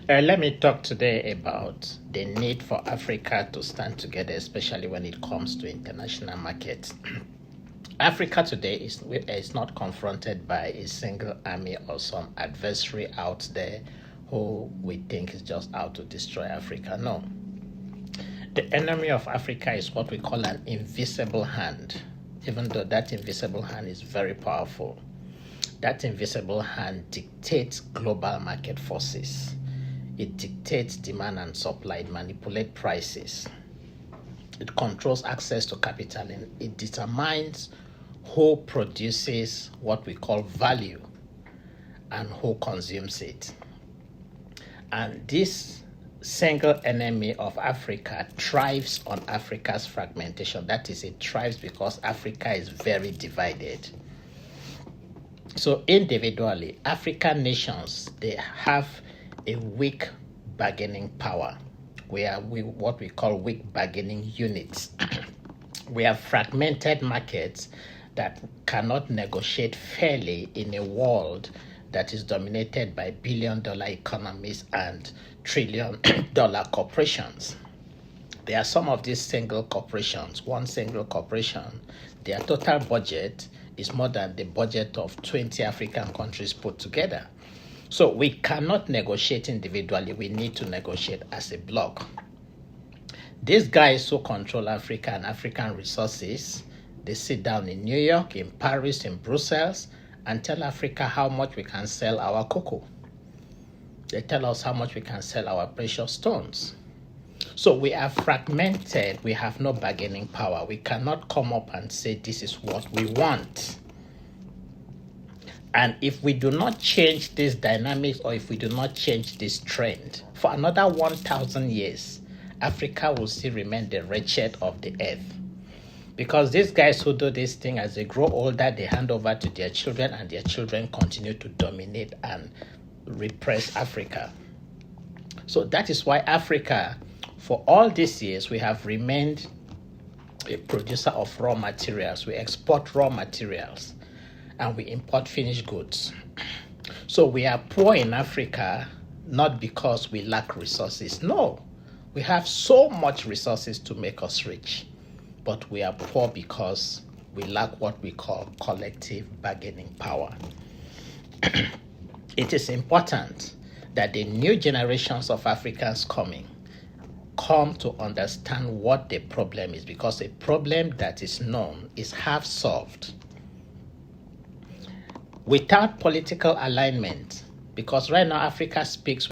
Let me talk today about the need for Africa to stand together, especially when it comes to international markets. Africa today is not confronted by a single army or some adversary out there who we think is just out to destroy Africa. No. The enemy of Africa is what we call an invisible hand, even though that invisible hand is very powerful. That invisible hand dictates global market forces. It dictates demand and supply. It manipulates prices. It controls access to capital, and it determines who produces what we call value and who consumes it. And this single enemy of Africa thrives on Africa's fragmentation. That is, it thrives because Africa is very divided. So individually, African nations, they have a weak bargaining power. We are what we call weak bargaining units. We have fragmented markets that cannot negotiate fairly in a world that is dominated by billion-dollar economies and trillion-dollar corporations. There are some of these single corporations. One single corporation, their total budget is more than the budget of 20 African countries put together. So we cannot negotiate individually. We need to negotiate as a bloc. These guys who control Africa and African resources, they sit down in New York, in Paris, in Brussels, and tell Africa how much we can sell our cocoa. They tell us how much we can sell our precious stones. So we are fragmented. We have no bargaining power. We cannot come up and say this is what we want. And if we do not change this dynamics, or if we do not change this trend, for another 1,000 years, Africa will still remain the wretched of the earth. Because these guys who do this thing, as they grow older, they hand over to their children, and their children continue to dominate and repress Africa. So that is why Africa, for all these years, we have remained a producer of raw materials. We export raw materials and we import finished goods. So we are poor in Africa, not because we lack resources. No, we have so much resources to make us rich, but we are poor because we lack what we call collective bargaining power. It is important that the new generations of Africans come to understand what the problem is, because a problem that is known is half solved. Without political alignment, because right now Africa speaks